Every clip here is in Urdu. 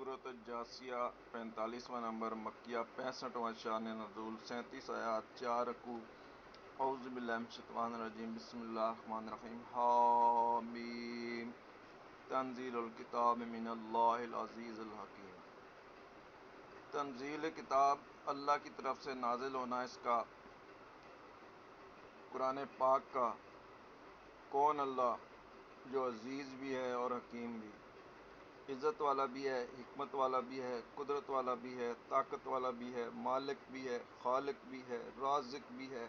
سورۃ الجاثیہ 45واں نمبر مکیہ 65واں شان نزول 37 آیات 4 رکوع اعوذ باللہ من الشیطان الرجیم بسم اللہ الرحمن الرحیم حامیم تنزیل الکتاب من اللہ العزیز الحکیم۔ تنزیل کتاب اللہ کی طرف سے نازل ہونا اس کا قرآن پاک کا۔ کون اللہ جو عزیز بھی ہے اور حکیم بھی، عزت والا بھی ہے، حکمت والا بھی ہے، قدرت والا بھی ہے، طاقت والا بھی ہے، مالک بھی ہے، خالق بھی ہے، رازق بھی ہے،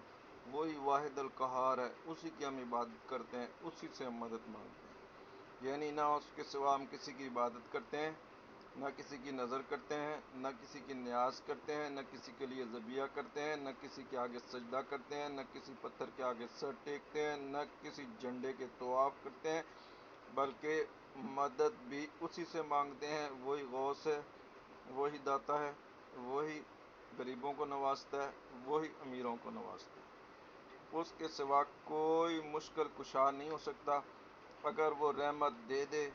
وہی واحد القہار ہے، اسی کی ہم عبادت کرتے ہیں، اسی سے ہم مدد مانگتے ہیں۔ یعنی نہ اس کے سوا ہم کسی کی عبادت کرتے ہیں، نہ کسی کی نظر کرتے ہیں، نہ کسی کی نیاز کرتے ہیں، نہ کسی کے لیے ذبیحہ کرتے ہیں، نہ کسی کے آگے سجدہ کرتے ہیں، نہ کسی پتھر کے آگے سر ٹیکتے ہیں، نہ کسی جھنڈے کے طواف کرتے ہیں، بلکہ مدد بھی اسی سے مانگتے ہیں۔ وہی غوث ہے، وہی داتا ہے، وہی غریبوں کو نوازتا ہے، وہی امیروں کو نوازتا ہے۔ اس کے سوا کوئی مشکل کشا نہیں ہو سکتا۔ اگر وہ رحمت دے دے،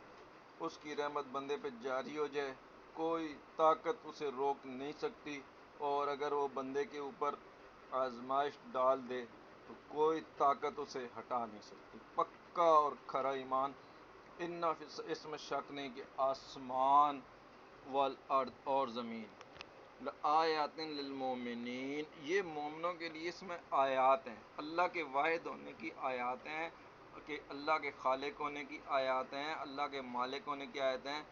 اس کی رحمت بندے پہ جاری ہو جائے، کوئی طاقت اسے روک نہیں سکتی، اور اگر وہ بندے کے اوپر آزمائش ڈال دے تو کوئی طاقت اسے ہٹا نہیں سکتی۔ پکا اور کھرا ایمان، اس میں شک نہیں کہ آسمان والارض اور زمین لآیات للمومنین، یہ مومنوں کے لیے اس میں آیات ہیں، اللہ کے واحد ہونے کی آیات ہیں، کہ اللہ کے خالق ہونے کی آیات ہیں، اللہ کے مالک ہونے کی آیات ہیں۔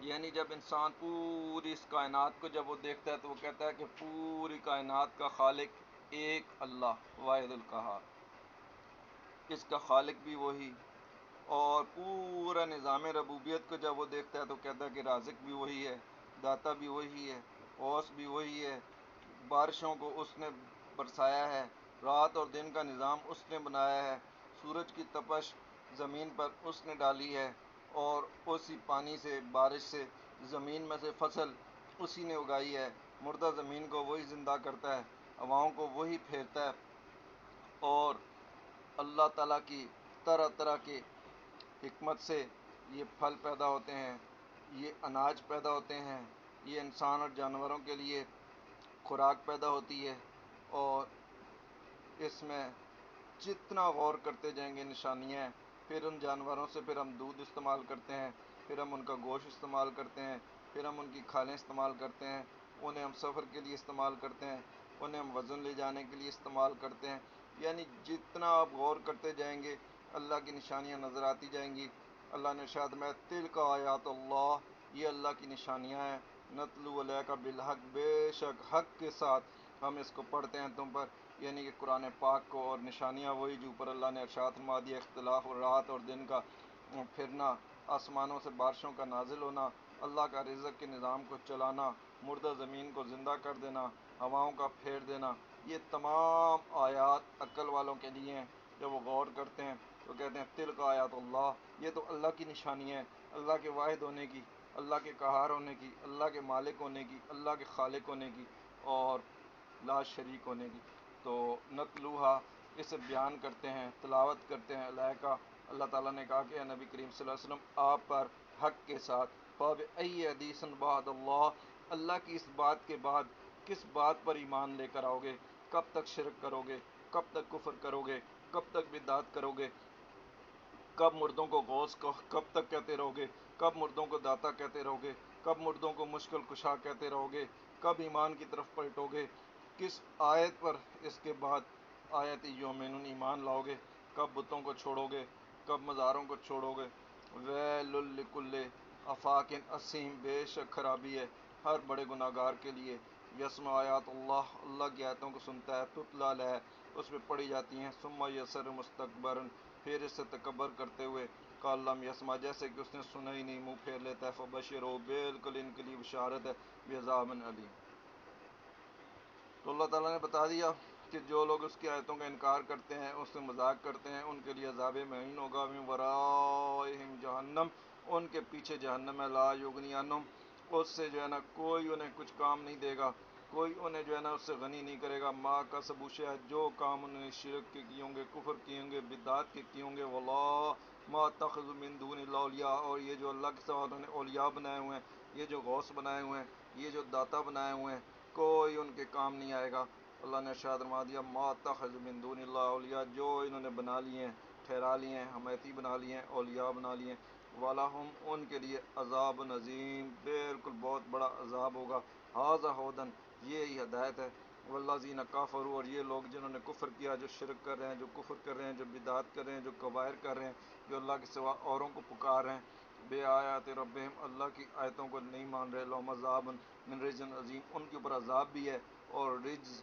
یعنی جب انسان پوری اس کائنات کو جب وہ دیکھتا ہے تو وہ کہتا ہے کہ پوری کائنات کا خالق ایک اللہ واحد القہار، اس کا خالق بھی وہی، اور پورا نظام ربوبیت کو جب وہ دیکھتا ہے تو کہتا ہے کہ رازق بھی وہی ہے، داتا بھی وہی ہے، غوث بھی وہی ہے، بارشوں کو اس نے برسایا ہے، رات اور دن کا نظام اس نے بنایا ہے، سورج کی تپش زمین پر اس نے ڈالی ہے، اور اسی پانی سے، بارش سے، زمین میں سے فصل اسی نے اگائی ہے، مردہ زمین کو وہی زندہ کرتا ہے، ہواؤں کو وہی پھیرتا ہے، اور اللہ تعالیٰ کی طرح طرح کے حکمت سے یہ پھل پیدا ہوتے ہیں، یہ اناج پیدا ہوتے ہیں، یہ انسان اور جانوروں کے لیے خوراک پیدا ہوتی ہے، اور اس میں جتنا غور کرتے جائیں گے نشانیاں ہیں۔ پھر ان جانوروں سے پھر ہم دودھ استعمال کرتے ہیں، پھر ہم ان کا گوشت استعمال کرتے ہیں، پھر ہم ان کی کھالیں استعمال کرتے ہیں، انہیں ہم سفر کے لیے استعمال کرتے ہیں، انہیں ہم وزن لے جانے کے لیے استعمال کرتے ہیں۔ یعنی جتنا آپ غور کرتے جائیں گے اللہ کی نشانیاں نظر آتی جائیں گی۔ اللہ نے ارشاد میں تلک آیات اللہ، یہ اللہ کی نشانیاں ہیں، نتلو علیک بالحق، بے شک حق کے ساتھ ہم اس کو پڑھتے ہیں تم پر، یعنی کہ قرآن پاک کو، اور نشانیاں وہی جو اوپر اللہ نے ارشاد فرما دیا، اختلاف اور رات اور دن کا پھرنا، آسمانوں سے بارشوں کا نازل ہونا، اللہ کا رزق کے نظام کو چلانا، مردہ زمین کو زندہ کر دینا، ہواؤں کا پھیر دینا، یہ تمام آیات عقل والوں کے لیے ہیں۔ جب وہ غور کرتے ہیں تو کہتے ہیں تلک آیات اللہ، یہ تو اللہ کی نشانی ہے، اللہ کے واحد ہونے کی، اللہ کے قہار ہونے کی، اللہ کے مالک ہونے کی، اللہ کے خالق ہونے کی، اور لا شریک ہونے کی۔ تو نتلوہا، اسے بیان کرتے ہیں، تلاوت کرتے ہیں، علیکہ، اللہ تعالیٰ نے کہا کہ نبی کریم صلی اللہ علیہ وسلم آپ پر حق کے ساتھ، فَبِأَيِّ حَدِيثٍ بَعْدَ اللَّهِ، اللہ کی اس بات کے بعد کس بات پر ایمان لے کر آؤ گے؟ کب تک شرک کرو گے؟ کب تک کفر کرو گے؟ کب تک بدعت کرو گے؟ کب مردوں کو غوث کو کب تک کہتے رہو گے؟ کب مردوں کو داتا کہتے رہو گے؟ کب مردوں کو مشکل کشا کہتے رہو گے؟ کب ایمان کی طرف پلٹو گے؟ کس آیت پر اس کے بعد آیت یومن ایمان لاؤ گے؟ کب بتوں کو چھوڑو گے؟ کب مزاروں کو چھوڑو گے؟ ویل لکل افاک اسیم، بے شک خرابی ہے ہر بڑے گناہ گار کے لیے، یسمع آیات اللہ، اللہ کی آیتوں کو سنتا ہے، تتلیٰ علیہ، اس میں پڑھی جاتی ہیں، ثم یسر مستکبرن، پھر اس سے تکبر کرتے ہوئے، قال لم یسمع، جیسے کہ اس نے سنا ہی نہیں، منہ پھیر لیتا ہے، فبشرہ، بالکل ان کے لیے بشارت ہے، بعذاب علیم۔ تو اللہ تعالیٰ نے بتا دیا کہ جو لوگ اس کی آیتوں کا انکار کرتے ہیں، اس سے مذاق کرتے ہیں، ان کے لیے عذاب مہین ہوگا، من ورائہم جہنم، ان کے پیچھے جہنم ہے، لا یغنی عنہم، اس سے جو ہے نا کوئی انہیں کچھ کام نہیں دے گا، کوئی انہیں جو ہے نا اس سے غنی نہیں کرے گا، ما کسبوا شیئا، جو کام انہوں نے شرک کے کیے ہوں گے، کفر کیے ہوں گے، بدعات کے کیے ہوں گے، واللہ ما اتخذوا من دون اللہ اولیاء، اور یہ جو اللہ کے سوا انہوں نے اولیاء بنائے ہوئے ہیں، یہ جو غوث بنائے ہوئے ہیں، یہ جو داتا بنائے ہوئے ہیں، کوئی ان کے کام نہیں آئے گا۔ اللہ نے ارشاد فرما دیا ما اتخذ من دون اللہ اولیاء، جو انہوں نے بنا لیے ہیں، ٹھہرا لیے ہیں، حمیتی بنا لیے ہیں، اولیاء بنا لیے ہیں، وَلَهُمْ ان کے لیے عذاب عظیم، بالکل بہت بڑا عذاب ہوگا۔ ھذا ھدن، یہ ہدایت ہے، والذین کفروا، اور یہ لوگ جنہوں نے کفر کیا، جو شرک کر رہے ہیں، جو کفر کر رہے ہیں، جو بدعت کر رہے ہیں، جو کبائر کر رہے ہیں، جو اللہ کے سوا اوروں کو پکار رہے ہیں، بے آیات ربہم، اللہ کی آیتوں کو نہیں مان رہے، لہم عذاب من رجز عظیم، ان کے اوپر عذاب بھی ہے اور رجز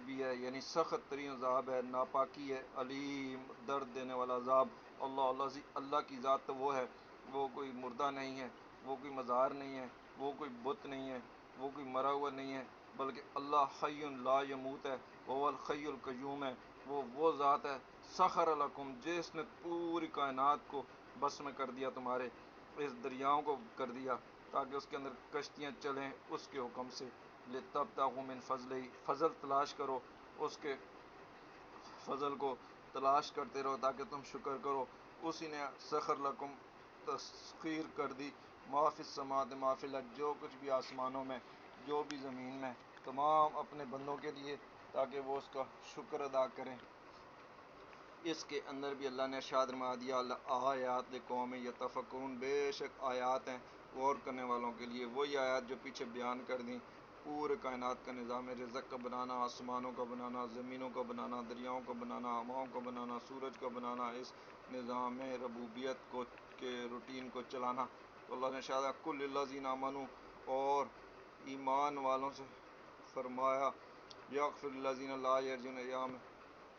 بھی ہے، یعنی سخت ترین عذاب ہے، ناپاکی ہے، علیم درد دینے والا عذاب۔ اللہ کی ذات تو وہ ہے، وہ کوئی مردہ نہیں ہے، وہ کوئی مزار نہیں ہے، وہ کوئی بت نہیں ہے، وہ کوئی مرا ہوا نہیں ہے، بلکہ اللہ حی لا یموت ہے، وہ الحی القیوم ہے، وہ ذات ہے سخر لکم، جس نے پوری کائنات کو بس میں کر دیا، تمہارے اس دریاؤں کو کر دیا تاکہ اس کے اندر کشتیاں چلیں اس کے حکم سے، لتبتغوا من فضلہ، فضل تلاش کرو، اس کے فضل کو تلاش کرتے رہو تاکہ تم شکر کرو۔ اسی نے سخر لکم، تسخیر کر دی، ما فی السماوات ما فی الارض، جو کچھ بھی آسمانوں میں، جو بھی زمین میں، تمام اپنے بندوں کے لیے، تاکہ وہ اس کا شکر ادا کریں۔ اس کے اندر بھی اللہ نے ارشاد فرما دیا آیات لقوم یتفکرون، بے شک آیات ہیں غور کرنے والوں کے لیے، وہی آیات جو پیچھے بیان کر دیں، پورے کائنات کا نظام رزق کا بنانا، آسمانوں کا بنانا، زمینوں کا بنانا، دریاؤں کا بنانا، ہواؤں کا بنانا، سورج کا بنانا، اس نظام ربوبیت کو کے روٹین کو چلانا۔ تو اللہ نے ارشاد کل للذین آمنوا، اور ایمان والوں سے فرمایا، یغفر للذین لا یرجون ایام،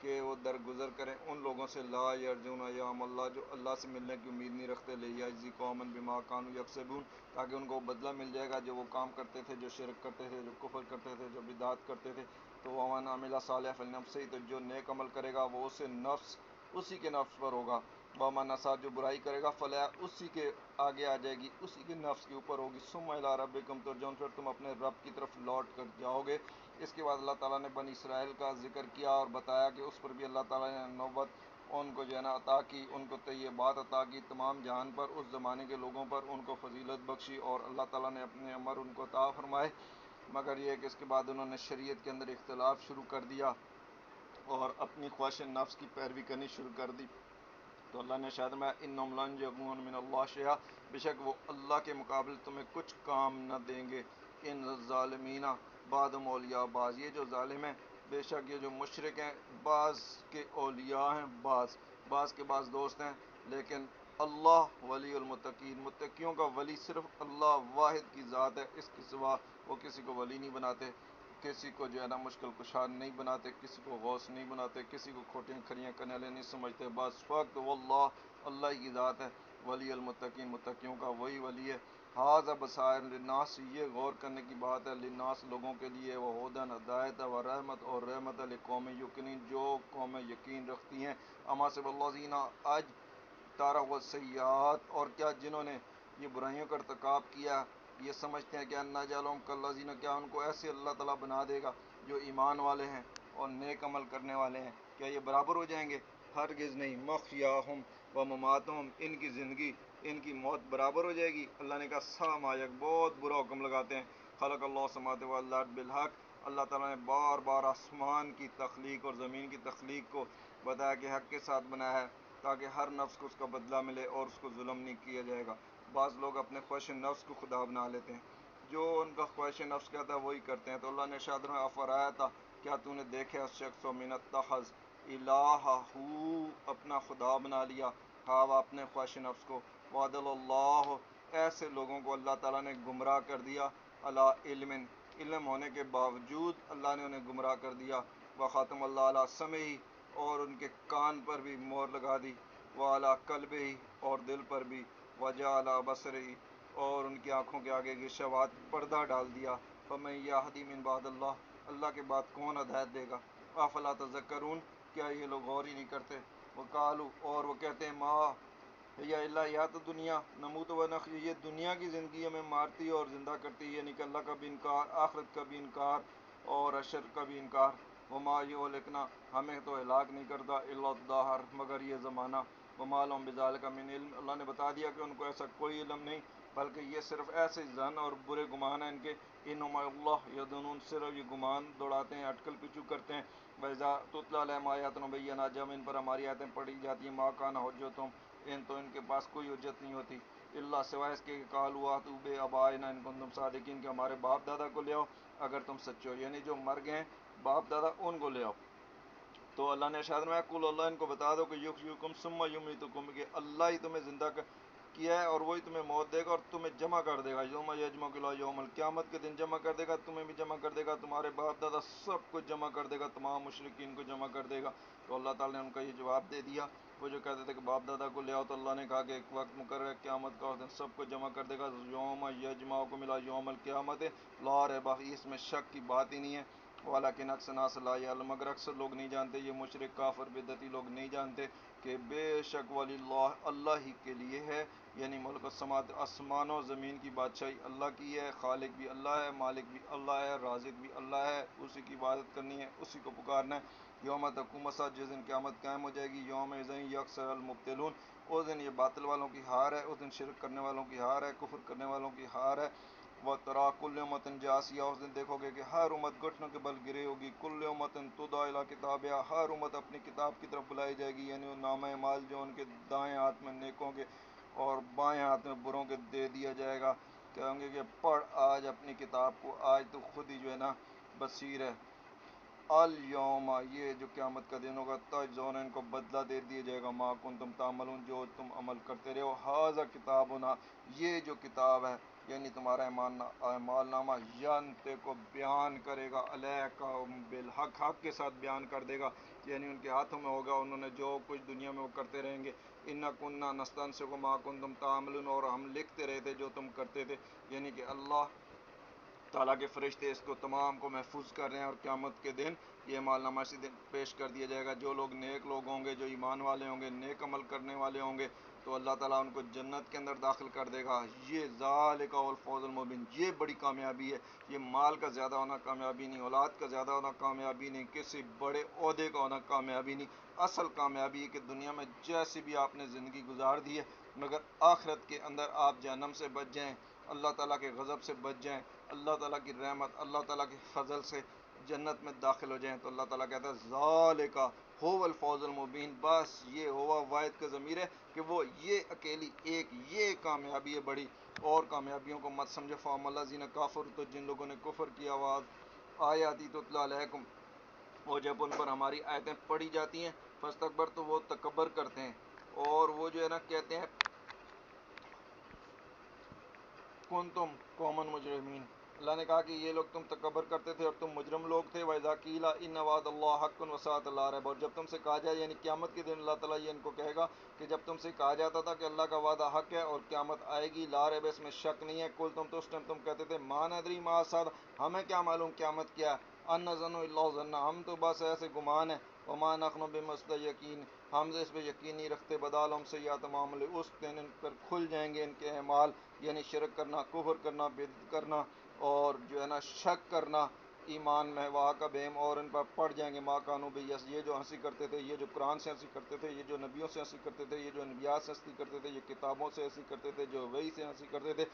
کہ وہ درگزر کریں ان لوگوں سے لا یرجون ایام اللہ، جو اللہ سے ملنے کی امید نہیں رکھتے، لیجزی قوما بما کانوا یکسبون، تاکہ ان کو بدلہ مل جائے گا جو وہ کام کرتے تھے، جو شرک کرتے تھے، جو کفر کرتے تھے، جو بدعت کرتے تھے۔ تو ومن عمل صالحا فلنفسہ، تو جو نیک عمل کرے گا وہ اسے نفس، اسی کے نفس پر ہوگا، ومن اساء، جو برائی کرے گا فلیہا، اسی کے آگے آ جائے گی، اسی کے نفس کے اوپر ہوگی، ثم الی ربکم ترجعون، پھر تم اپنے رب کی طرف لوٹ کر جاؤ گے۔ اس کے بعد اللہ تعالیٰ نے بنی اسرائیل کا ذکر کیا اور بتایا کہ اس پر بھی اللہ تعالیٰ نے نوبت ان کو جو ہے نا عطا کی، ان کو طیبات عطا کی، تمام جہان پر، اس زمانے کے لوگوں پر ان کو فضیلت بخشی، اور اللہ تعالیٰ نے اپنے امر ان کو عطا فرمائے، مگر یہ کہ اس کے بعد انہوں نے شریعت کے اندر اختلاف شروع کر دیا اور اپنی خواہش نفس کی پیروی کرنی شروع کر دی۔ تو اللہ نے ارشاد فرمایا انہم لن یغنون من اللہ شیئا، بے شک وہ اللہ کے مقابلے تمہیں کچھ کام نہ دیں گے، ان الظالمین بعضهم اولیاء بعض، یہ جو ظالم ہیں، بے شک یہ جو مشرک ہیں، بعض کے اولیاء ہیں، بعض کے بعض دوست ہیں، لیکن اللہ ولی المتقین، متقیوں کا ولی صرف اللہ واحد کی ذات ہے، اس کے سوا وہ کسی کو ولی نہیں بناتے، کسی کو جو ہے نا مشکل کشا نہیں بناتے، کسی کو غوث نہیں بناتے، کسی کو کھوٹیاں کھریاں کرنے والے نہیں سمجھتے، بس فقط واللہ، اللہ کی ذات ہے ولی المتقین، متقیوں کا وہی ولی ہے۔ ھذا بصائر للناس، یہ غور کرنے کی بات ہے، للناس لوگوں کے لیے، وہدی ہدایت ہے، ورحمت اور رحمت ہے، لقوم یوقنون جو قوم یقین رکھتی ہیں، اما حسب الذین اجترحوا السیئات، اور کیا جنہوں نے یہ برائیوں کا ارتکاب کیا یہ سمجھتے ہیں کہ ان نجعلہم کالذین، کیا ان کو ایسے اللہ تعالیٰ بنا دے گا جو ایمان والے ہیں اور نیک عمل کرنے والے ہیں، کیا یہ برابر ہو جائیں گے؟ ہرگز نہیں، محیاہم و مماتہم، ان کی زندگی، ان کی موت برابر ہو جائے گی؟ اللہ نے کہا سا ما یک، بہت برا حکم لگاتے ہیں، خلق اللہ السماوات والارض بالحق، اللہ تعالیٰ نے بار بار آسمان کی تخلیق اور زمین کی تخلیق کو بتایا کہ حق کے ساتھ بنایا ہے تاکہ ہر نفس کو اس کا بدلہ ملے اور اس کو ظلم نہیں کیا جائے گا۔ بعض لوگ اپنے خواہش نفس کو خدا بنا لیتے ہیں، جو ان کا خواہش نفس کہتا ہے وہی کرتے ہیں۔ تو اللہ نے ارشاد فرمایا افرأیت، کیا تو نے دیکھا اس شخص کو من اتخذ الہہ، اپنا خدا بنا لیا، ہوا اپنے خواہش نفس کو، وَأَضَلَّ اللَّهُ، ایسے لوگوں کو اللہ تعالیٰ نے گمراہ کر دیا، علی علم، علم ہونے کے باوجود اللہ نے انہیں گمراہ کر دیا، وختم اللہ علی سمعہ، اور ان کے کان پر بھی مہر لگا دی، وعلی قلبہ، اور دل پر بھی، وجعل بصرہ، اور ان کی آنکھوں کے آگے غشاوت، پردہ ڈال دیا، فمن یہدی من بعد اللہ، اللہ کے بعد کون ہدایت دے گا؟ افلا تذکرون، کیا یہ لوگ غور ہی نہیں کرتے؟ وقالو، اور وہ کہتے ہیں ما یا اللہ حیات دنیا نموت و نحیا، یہ دنیا کی زندگی ہمیں مارتی اور زندہ کرتی ہے، یعنی کہ اللہ کا بھی انکار، آخرت کا بھی انکار اور حشر کا بھی انکار، وما یہلکنا، ہمیں تو ہلاک نہیں کرتا، الا الدہر، مگر یہ زمانہ، وما لہم بذلک من علم، اللہ نے بتا دیا کہ ان کو ایسا کوئی علم نہیں، بلکہ یہ صرف ایسے زن اور برے گمان ہیں ان کے، انہم اللہ یظنون، صرف یہ گمان دوڑاتے ہیں، اٹکل پچو کرتے ہیں۔ وَإِذَا تُتْلَىٰ عَلَيْهِمْ آيَاتُنَا بَيِّنَاتٍ، جب ان پر ہماری آیتیں پڑھی جاتی ہیں، مَا كَانَ حُجَّتُهُمْ، تو ان کے پاس کوئی حجت نہیں ہوتی، اللہ سوائے اس کے کہ قالوا ائتوا بآبائنا ان کنتم صادقین، کہ ہمارے باپ دادا کو لے آؤ اگر تم سچے ہو، یعنی جو مر گئے ہیں باپ دادا ان کو لے آؤ۔ تو اللہ نے ارشاد فرمایا قل، اللہ ان کو بتا دو کہ یحییکم ثم یمیتکم، کہ اللہ ہی تمہیں زندہ کیا ہے اور وہی تمہیں موت دے گا اور تمہیں جمع کر دے گا، یوم یجمعکم الی یوم القیامت، کے دن جمع کر دے گا، تمہیں بھی جمع کر دے گا، تمہارے باپ دادا سب کو جمع کر دے گا، تمام مشرکین کو جمع کر دے گا۔ تو اللہ تعالیٰ نے ان کا یہ جواب دے دیا، وہ جو کہتے تھے کہ باپ دادا کو لے آؤ، تو اللہ نے کہا کہ ایک وقت مقرر ہے قیامت کا، اس دن سب کو جمع کر دے گا، یوم یجمعکم الی یوم القیامت لا ریب فیہ، اس میں شک کی بات ہی نہیں ہے، ولیکن اکثر الناس لا یعلمون، مگر اکثر لوگ نہیں جانتے، یہ مشرک کافر بدعتی لوگ نہیں جانتے کہ بے شک وللہ، اللہ ہی کے لیے ہے، یعنی ملک السماوات، آسمان و زمین کی بادشاہی اللہ کی ہے، خالق بھی اللہ ہے، مالک بھی اللہ ہے، رازق بھی اللہ ہے، اسی کی عبادت کرنی ہے، اسی کو پکارنا ہے۔ یوم تقوم الساعۃ، جس دن قیامت قائم ہو جائے گی، یوم اذن یخسر المبطلون، اس دن یہ باطل والوں کی ہار ہے، اس دن شرک کرنے والوں کی ہار ہے، کفر کرنے والوں کی ہار ہے۔ وَتَرَىٰ كُلُّ أُمَّةٍ جَاثِيَةً، اس دن دیکھو گے کہ ہر امت گھٹنوں کے بل گرے ہوگی، كُلُّ أُمَّةٍ تُدْعَىٰ إِلَىٰ كِتَابِهَا، ہر امت اپنی کتاب کی طرف بلائی جائے گی، یعنی نامہ اعمال جو ان کے دائیں ہاتھ میں نیکوں کے اور بائیں ہاتھ میں بروں کے دے دیا جائے گا، کہیں گے کہ پڑھ آج اپنی کتاب کو، آج تو خود ہی جو ہے نا بصیر ہے۔ الیوم، یہ جو قیامت کا دن ہوگا، تجزون، ان کو بدلہ دے دیا جائے گا، ما کنتم تعملون، جو تم عمل کرتے رہے ہو، ھذا کتابنا، یہ جو کتاب ہے یعنی تمہارا اعمال نامہ، ینطق کو بیان کرے گا، علیک بالحق، حق کے ساتھ بیان کر دے گا، یعنی ان کے ہاتھوں میں ہوگا، انہوں نے جو کچھ دنیا میں وہ کرتے رہیں گے، انا کننا نستنسخ ما کنتم تعملون، اور ہم لکھتے رہے تھے جو تم کرتے تھے، یعنی کہ اللہ تعالیٰ کے فرشتے اس کو تمام کو محفوظ کر رہے ہیں، اور قیامت کے دن یہ اعمال نامہ اسی دن پیش کر دیا جائے گا، جو لوگ نیک لوگ ہوں گے، جو ایمان والے ہوں گے، نیک عمل کرنے والے ہوں گے، تو اللہ تعالیٰ ان کو جنت کے اندر داخل کر دے گا۔ یہ ذالک هو الفوز المبین، یہ بڑی کامیابی ہے، یہ مال کا زیادہ ہونا کامیابی نہیں، اولاد کا زیادہ ہونا کامیابی نہیں، کسی بڑے عہدے کا ہونا کامیابی نہیں، اصل کامیابی ہے کہ دنیا میں جیسی بھی آپ نے زندگی گزار دی ہے، مگر آخرت کے اندر آپ جہنم سے بچ جائیں، اللہ تعالیٰ کے غضب سے بچ جائیں، اللہ تعالیٰ کی رحمت، اللہ تعالیٰ کے فضل سے جنت میں داخل ہو جائیں، تو اللہ تعالیٰ کہتا ہے ذالک هو الفوز المبین، بس یہ ہوا واحد کا ضمیر ہے کہ وہ یہ اکیلی ایک یہ کامیابی ہے بڑی، اور کامیابیوں کو مت سمجھو۔ فام الذین کافروا، تو جن لوگوں نے کفر کیا، آیاتی تتلی علیکم، اور جب ان پر ہماری آیتیں پڑھی جاتی ہیں، فاستکبر، تو وہ تکبر کرتے ہیں، اور وہ جو ہے نا کہتے ہیں کنتم قوما مجرمین، اللہ نے کہا کہ یہ لوگ تم تکبر کرتے تھے اور تم مجرم لوگ تھے۔ وَإِذَا قِيلَ إِنَّ وَعْدَ اللَّهِ حَقٌّ وَسَاعَةَ لَا رَيْبَ، اور جب تم سے کہا جائے، یعنی قیامت کے دن اللہ تعالیٰ یہ ان کو کہے گا کہ جب تم سے کہا جاتا تھا کہ اللہ کا وعدہ حق ہے اور قیامت آئے گی، لا ریب، اس میں شک نہیں ہے، کل تم تو اس ٹائم تم کہتے تھے ما ندری ما الساعۃ، ہمیں کیا معلوم قیامت کیا ہے، ان نظن الا ظن، ہم تو بس ایسے گمان ہیں، وما نحن بمستیقین، ہم اس پہ یقین نہیں رکھتے، بدال ہم سیئات معاملے، اس دن ان پر کھل جائیں گے ان کے اعمال، یعنی شرک کرنا، کفر کرنا، بدعت کرنا، اور جو ہے نا شک کرنا ایمان میں، واہ کا بہم، اور ان پر پڑ جائیں گے، ماں کانو بیس، یہ جو ہنسی کرتے تھے، یہ جو قرآن سے ہنسی کرتے تھے، یہ جو نبیوں سے ہنسی کرتے تھے، یہ جو انبیاء سے ہنسی کرتے تھے، یہ کتابوں سے ہنسی کرتے تھے، جو وحی سے ہنسی کرتے تھے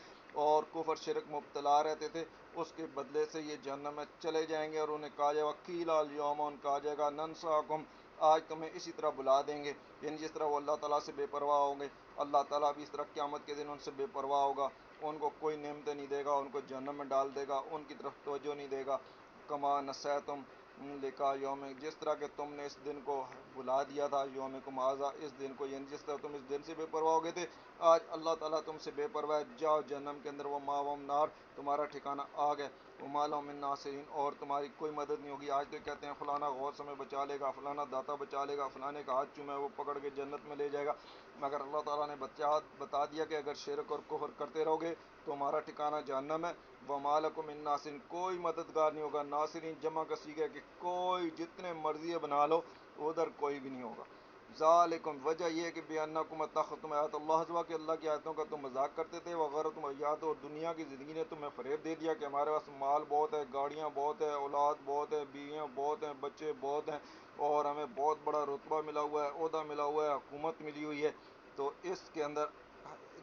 اور کفر شرک مبتلا رہتے تھے، اس کے بدلے سے یہ جہنم میں چلے جائیں گے، اور انہیں کہا جائے گا قیل الیوم، ان کہا جائے گا ننساکم، آج تمہیں اسی طرح بلا دیں گے، یعنی جس طرح وہ اللہ تعالیٰ سے بے پرواہ ہوں گے، اللہ تعالیٰ بھی اس طرح قیامت کے دن ان سے بے پرواہ ہوگا، ان کو کوئی نعمتیں نہیں دے گا، ان کو جہنم میں ڈال دے گا، ان کی طرف توجہ نہیں دے گا، کما نسیتم لقاء یوم، جس طرح کہ تم نے اس دن کو بلا دیا تھا، یومکم ھذا، اس دن کو، یعنی جس طرح تم اس دن سے بے پرواہ ہو گئے تھے، آج اللہ تعالیٰ تم سے بے پرواہ ہے، جاؤ جہنم کے اندر، وہ ماوم نار، تمہارا ٹھکانہ آگ ہے، وما لہم من ناصرین، اور تمہاری کوئی مدد نہیں ہوگی۔ آج تو کہتے ہیں فلانا غوث ہمیں بچا لے گا، فلانا داتا بچا لے گا، فلانے کا ہاتھ چومے وہ پکڑ کے جنت میں لے جائے گا، مگر اللہ تعالیٰ نے بتا دیا کہ اگر شرک اور کفر کرتے رہو گے تو ہمارا ٹھکانہ جہنم ہے، وما لکم من ناصرین، کوئی مددگار نہیں ہوگا، ناصرین جمع کا صیغہ ہے کہ کوئی جتنے مرضی بنا لو ادھر کوئی بھی نہیں ہوگا۔ ذالکم، وجہ یہ ہے کہ بِأَنَّکُمْ اتَّخَذْتُمْ آیاتِ اللَّہِ ہُزُوًا، کہ اللہ کی آیتوں کا تم مذاق کرتے تھے، وغرتکم الحیاۃ، اور دنیا کی زندگی نے تمہیں فریب دے دیا کہ ہمارے پاس مال بہت ہے، گاڑیاں بہت ہے، اولاد بہت ہے، بیویاں بہت ہیں، بچے بہت ہیں، اور ہمیں بہت بڑا رتبہ ملا ہوا ہے، عہدہ ملا ہوا ہے، حکومت ملی ہوئی ہے، تو اس کے اندر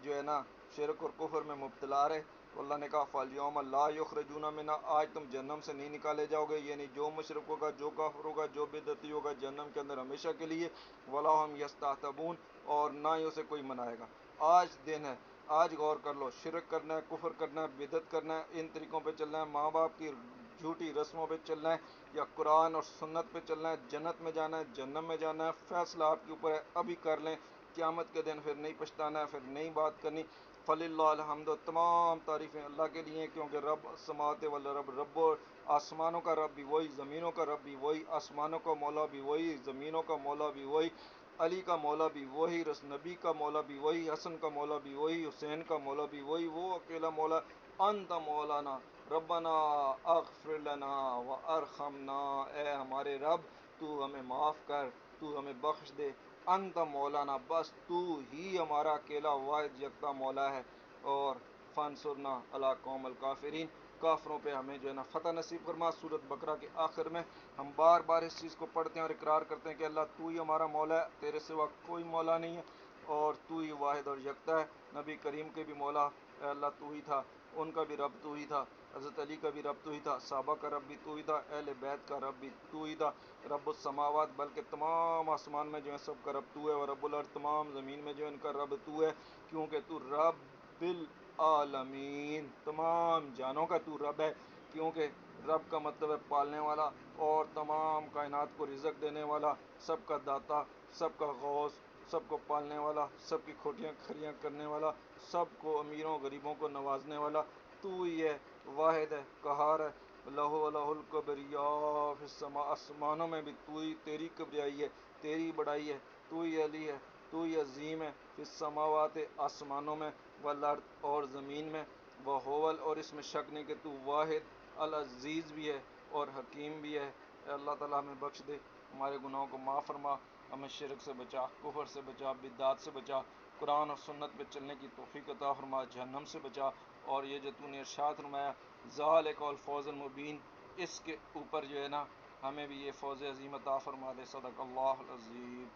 جو ہے نا شرک اور کفر میں مبتلا رہے، تو اللہ نے کہا فَالْيَوْمَ لَا يُخْرَجُونَ مِنْهَا، آج تم جہنم سے نہیں نکالے جاؤ گے، یعنی جو مشرک ہوگا، جو کافر ہوگا، جو بدعتی ہوگا، جہنم کے اندر ہمیشہ کے لیے، وَلَا هُمْ يَسْتَعْتَبُونَ، اور نہ ہی اسے کوئی منائے گا۔ آج دن ہے، آج غور کر لو، شرک کرنا ہے، کفر کرنا ہے، بدعت کرنا ہے، ان طریقوں پہ چلنا ہے، ماں باپ کی جھوٹی رسموں پہ چلنا ہے، یا قرآن اور سنت پہ چلنا ہے، جنت میں جانا ہے، جہنم میں جانا ہے، فیصلہ آپ کے اوپر ہے، ابھی کر لیں، قیامت کے دن پھر نہیں پچھتانا ہے، پھر نہیں بات کرنی۔ فَلِلَّهِ الْحَمْدُ، تمام تعریفیں اللہ کے لیے ہیں، کیونکہ رب السماوات والارض، رب آسمانوں کا رب بھی وہی، زمینوں کا رب بھی وہی، آسمانوں کا مولا بھی وہی، زمینوں کا مولا بھی وہی، علی کا مولا بھی وہی، نبی کا مولا بھی وہی، حسن کا مولا بھی وہی، حسین کا مولا بھی وہی، وہ اکیلا مولا۔ انت مولانا ربنا اغفر لنا وارحمنا، اے ہمارے رب تو ہمیں معاف کر، تو ہمیں بخش دے، انت مولانا، بس تو ہی ہمارا اکیلا واحد یکتا مولا ہے، اور فانصرنا علی قوم الکافرین، کافروں پہ ہمیں جو ہے نا فتح نصیب فرما۔ سورۃ بقرہ کے آخر میں ہم بار بار اس چیز کو پڑھتے ہیں اور اقرار کرتے ہیں کہ اللہ تو ہی ہمارا مولا ہے، تیرے سوا کوئی مولا نہیں ہے، اور تو ہی واحد اور یکتا ہے۔ نبی کریم کے بھی مولا اے اللہ تو ہی تھا، ان کا بھی رب تو ہی تھا، حضرت علی کا بھی رب تو ہی تھا، صحابہ کا رب بھی تو ہی تھا، اہل بیت کا رب بھی تو ہی تھا، رب السماوات، بلکہ تمام آسمان میں جو ہے سب کا رب تو ہے، اور رب الارض، تمام زمین میں جو ہے ان کا رب تو ہے، کیونکہ تو رب العالمین، تمام جانوں کا تو رب ہے، کیونکہ رب کا مطلب ہے پالنے والا، اور تمام کائنات کو رزق دینے والا، سب کا داتا، سب کا غوث، سب کو پالنے والا، سب کی کھوٹیاں کھریاں کرنے والا، سب کو امیروں غریبوں کو نوازنے والا، تو ہی ہے، واحد ہے، قہار ہے۔ لہو لہ الکبریاء فی السماء، آسمانوں میں بھی تو ہی، تیری کبریائی ہے، تیری بڑائی ہے، تو ہی علی ہے، تو ہی عظیم ہے، فی السماوات، آسمانوں میں، والارض، اور زمین میں، وہول، اور اس میں شک نہیں کہ تو واحد العزیز بھی ہے اور حکیم بھی ہے۔ اے اللہ تعالیٰ ہمیں بخش دے، ہمارے گناہوں کو معاف فرما، ہمیں شرک سے بچا، کفر سے بچا، بدعات سے بچا، قرآن اور سنت پہ چلنے کی توفیق عطا فرما، جہنم سے بچا، اور یہ جو تو نے ارشاد فرمایا ذالک الفوز المبین، اس کے اوپر جو ہے نا ہمیں بھی یہ فوز عظیم عطا فرما دے۔ صدق اللہ العظیم۔